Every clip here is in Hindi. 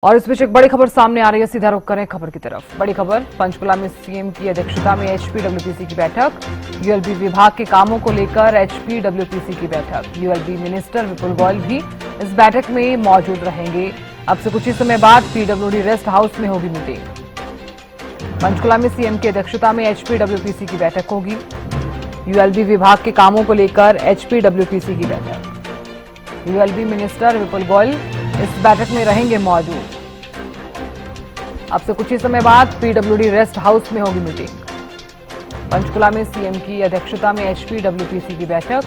और इस बीच एक बड़ी खबर सामने आ रही है। सीधा रुख करें खबर की तरफ। बड़ी खबर, पंचकुला में सीएम की अध्यक्षता में एचपीडब्ल्यूपीसी की बैठक। यूएलबी विभाग के कामों को लेकर एचपीडब्ल्यूपीसी की बैठक। यूएलबी मिनिस्टर विपुल गोयल भी इस बैठक में मौजूद रहेंगे। अब से कुछ ही समय बाद पीडब्ल्यूडी रेस्ट हाउस में होगी मीटिंग। पंचकुला में सीएम की अध्यक्षता में एचपीडब्ल्यूपीसी की बैठक होगी। यूएलबी विभाग के कामों को लेकर एचपीडब्ल्यूपीसी की बैठक। यूएलबी मिनिस्टर विपुल गोयल इस बैठक में रहेंगे मौजूद। अब से कुछ ही समय बाद पीडब्ल्यूडी रेस्ट हाउस में होगी मीटिंग। पंचकुला में सीएम की अध्यक्षता में एचपीडब्ल्यूपीसी की बैठक।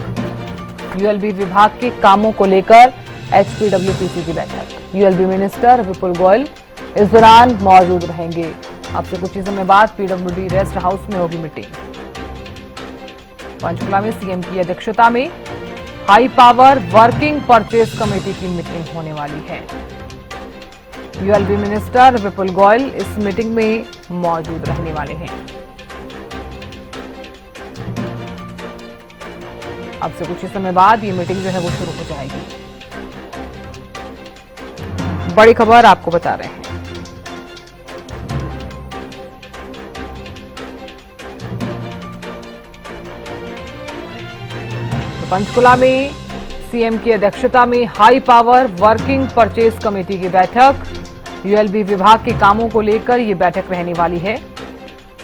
यूएलबी विभाग के कामों को लेकर एचपीडब्ल्यूपीसी की बैठक। यूएलबी मिनिस्टर विपुल गोयल इस दौरान मौजूद रहेंगे। अब से कुछ ही समय बाद पीडब्ल्यूडी रेस्ट हाउस में होगी मीटिंग। पंचकुला में सीएम की अध्यक्षता में high power working purchase committee की मीटिंग होने वाली है। यूएलबी मिनिस्टर विपुल गोयल इस मीटिंग में मौजूद रहने वाले हैं। अब से कुछ ही समय बाद ये मीटिंग जो है वो शुरू हो जाएगी। बड़ी खबर आपको बता रहे हैं। पंचकुला में सीएम की अध्यक्षता में high power working purchase committee की बैठक। यूएलबी विभाग के कामों को लेकर ये बैठक रहने वाली है।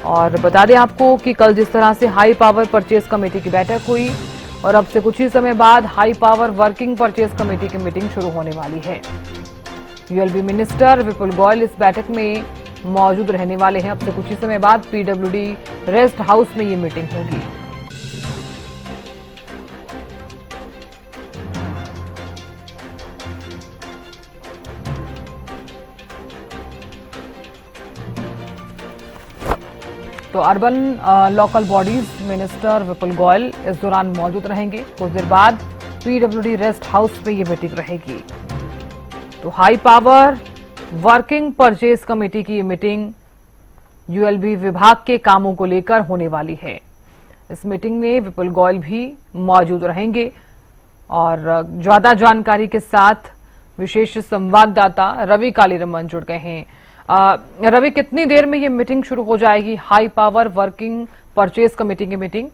और बता दें आपको कि कल जिस तरह से हाई पावर परचेज कमेटी की बैठक हुई और अब से कुछ ही समय बाद high power working purchase committee की मीटिंग शुरू होने वाली है। यूएलबी मिनिस्टर विपुल गोयल इस बैठक में मौजूद रहने वाले हैं। अब से कुछ ही समय बाद पीडब्ल्यूडी रेस्ट हाउस में ये मीटिंग होगी। तो urban local bodies minister Vipul Goyal इस दौरान मौजूद रहेंगे। कुछ देर बाद पीडब्ल्यूडी रेस्ट हाउस पे ये मीटिंग रहेगी। तो high power working purchase committee की ये मीटिंग यूएलबी विभाग के कामों को लेकर होने वाली है। इस मीटिंग में विपुल गोयल भी मौजूद रहेंगे और ज्यादा जानकारी के साथ विशेष संवाददाता रवि कालीरमन जुड़ गए हैं। रवि, कितनी देर में ये मीटिंग शुरू हो जाएगी, high power working purchase committee की मीटिंग?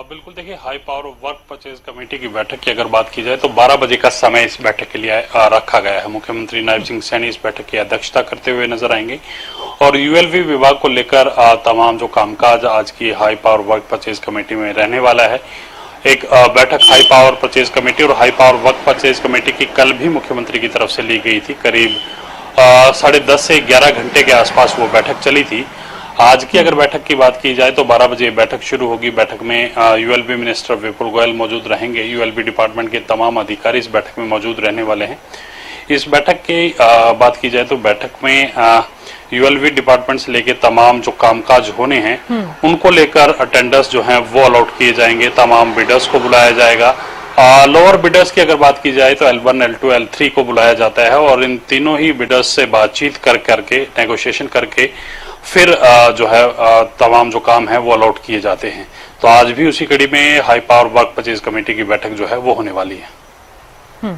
बिल्कुल, देखिए, high power work purchase committee की बैठक की अगर बात की जाए तो 12 बजे का समय इस बैठक के लिए रखा गया है। मुख्यमंत्री नायब सिंह सैनी इस बैठक की अध्यक्षता करते हुए नजर आएंगे और यूएलबी विभाग को लेकर तमाम जो कामकाज आज की high power work purchase committee में रहने वाला है। एक बैठक हाई पावर परचेज कमेटी और high power work purchase committee की कल भी मुख्यमंत्री की तरफ से ली गई थी। करीब 10:30 से 11 घंटे के आसपास वो बैठक चली थी। आज की अगर बैठक की बात की जाए तो 12 बजे बैठक शुरू होगी। बैठक में यूएलबी मिनिस्टर विपुल गोयल मौजूद रहेंगे। यूएलबी डिपार्टमेंट के तमाम अधिकारी इस बैठक में मौजूद रहने वाले हैं। इस बैठक की बात की जाए तो बैठक में यूएलबी डिपार्टमेंट से लेके तमाम जो कामकाज होने हैं उनको लेकर टेंडर्स जो हैं वो अलॉट किए जाएंगे। तमाम बिडर्स को बुलाया जाएगा। लोअर बिडर्स की अगर बात की जाए तो L1, L2, L3 को बुलाया जाता है और इन तीनों ही बिडर्स से बातचीत करके नेगोशिएशन करके फिर जो है तमाम जो काम है वो अलॉट किए जाते हैं। तो आज भी उसी कड़ी में high power work purchase committee की बैठक जो है वो होने वाली है।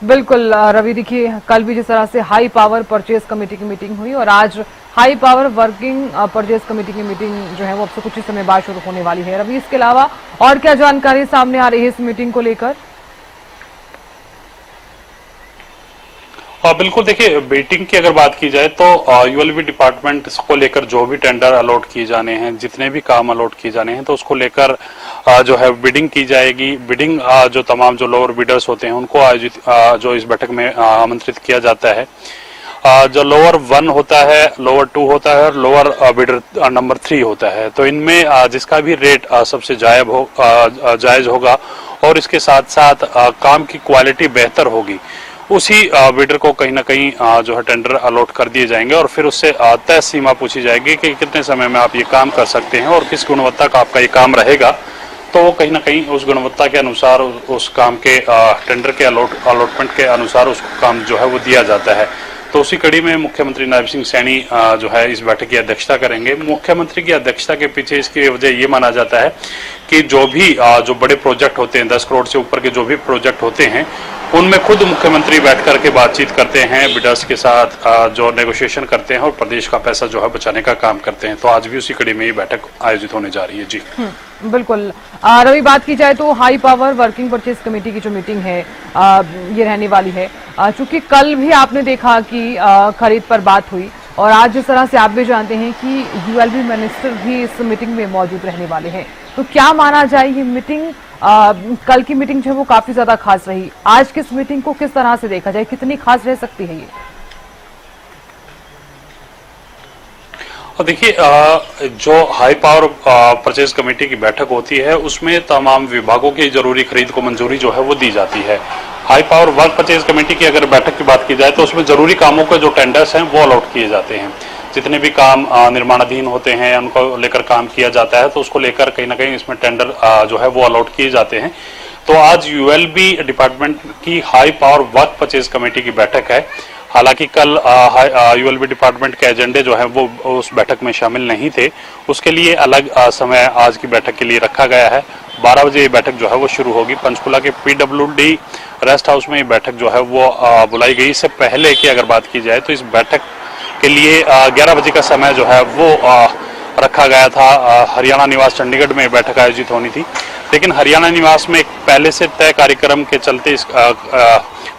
बिल्कुल रवि, देखिए, कल भी जिस तरह से हाई पावर परचेज कमेटी की मीटिंग हुई और आज high power working purchase committee की मीटिंग जो है वो अब से कुछ ही समय बाद शुरू होने वाली है। रवि, इसके अलावा और क्या जानकारी सामने आ रही है इस मीटिंग को लेकर? बिल्कुल, देखिए, मीटिंग की अगर बात की जाए तो यूएलबी डिपार्टमेंट को लेकर जो भी टेंडर अलॉट किए जाने हैं, जितने भी काम अलॉट किए जाने हैं, तो उसको लेकर जो है बिडिंग की जाएगी। बिडिंग जो तमाम जो लोअर बिडर्स होते हैं उनको आयोजित जो इस बैठक में आमंत्रित किया जाता है। जो लोअर 1 होता है, लोअर 2 होता है और लोअर बिडर नंबर 3 होता है। तो इनमें जिसका भी रेट सबसे जायज होगा और इसके साथ साथ काम की क्वालिटी बेहतर होगी, उसी बिडर को कहीं ना कहीं जो है टेंडर अलॉट कर दिए जाएंगे और फिर उससे तय सीमा पूछी जाएगी कि कितने समय में आप ये काम कर सकते हैं और किस गुणवत्ता का आपका ये काम रहेगा। तो वो कहीं ना कहीं उस गुणवत्ता के अनुसार उस काम के टेंडर के अलॉटमेंट के अनुसार उसको काम जो है वो दिया जाता है। तो उसी कड़ी में मुख्यमंत्री नायब सिंह सैनी जो है इस बैठक की अध्यक्षता करेंगे। मुख्यमंत्री की अध्यक्षता के पीछे इसकी वजह ये माना जाता है कि जो भी जो बड़े प्रोजेक्ट होते हैं 10 करोड़ से ऊपर के जो भी प्रोजेक्ट होते हैं उनमें खुद मुख्यमंत्री बैठ करके बातचीत करते हैं, बिडर्स के साथ जो नेगोशिएशन करते हैं और प्रदेश का पैसा जो है बचाने का काम करते हैं। तो आज भी उसी कड़ी में ये बैठक आयोजित होने जा रही है। जी बिल्कुल। रवि, बात की जाए तो high power working purchase committee की जो मीटिंग है ये रहने वाली है। चूंकि कल भी आपने देखा कि खरीद पर बात हुई और आज जिस तरह से आप भी जानते हैं कि यूएलबी मिनिस्टर भी इस मीटिंग में मौजूद रहने वाले हैं, तो क्या माना जाए ये मीटिंग कल की मीटिंग जो है वो काफी ज्यादा खास रही, आज की इस मीटिंग को किस तरह से देखा जाए, कितनी खास रह सकती है ये? और देखिए जो हाई पावर परचेज कमेटी की बैठक होती है उसमें तमाम विभागों की जरूरी खरीद को मंजूरी जो है वो दी जाती है। High power work purchase committee की अगर बैठक की बात की जाए तो उसमें जरूरी कामों के जो टेंडर्स हैं वो अलॉट किए जाते हैं। जितने भी काम निर्माणाधीन होते हैं उनको लेकर काम किया जाता है तो उसको लेकर कहीं ना कहीं इसमें टेंडर जो है वो अलॉट किए जाते हैं। तो आज यूएलबी डिपार्टमेंट की high power work purchase committee की बैठक है। हालांकि कल यूएलबी डिपार्टमेंट के एजेंडे जो हैं वो उस बैठक में शामिल नहीं थे, उसके लिए अलग समय आज की बैठक के लिए रखा गया है। 12 बजे ये बैठक जो है वो शुरू होगी। पंचकुला के PWD रेस्ट हाउस में ये बैठक जो है वो बुलाई गई। इससे पहले की अगर बात की जाए तो इस बैठक के लिए 11 बजे का समय जो है वो रखा गया था। हरियाणा निवास चंडीगढ़ में बैठक आयोजित होनी थी, लेकिन हरियाणा निवास में एक पहले से तय कार्यक्रम के चलते इस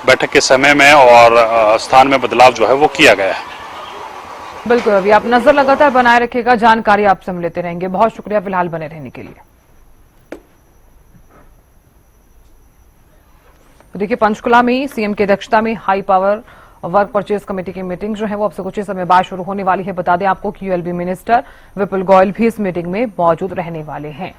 बैठक के समय में और स्थान में बदलाव जो है वो किया गया है। बिल्कुल, अभी आप नजर लगातार बनाए रखिएगा, जानकारी आपसे हम लेते रहेंगे। बहुत शुक्रिया फिलहाल बने रहने के लिए। तो देखिए, पंचकुला में सीएम की अध्यक्षता में high power work purchase committee की मीटिंग जो है वो अब से कुछ ही समय बाद शुरू होने वाली है। बता दें आपको कि यूएलबी मिनिस्टर विपुल गोयल भी इस मीटिंग में मौजूद रहने वाले हैं।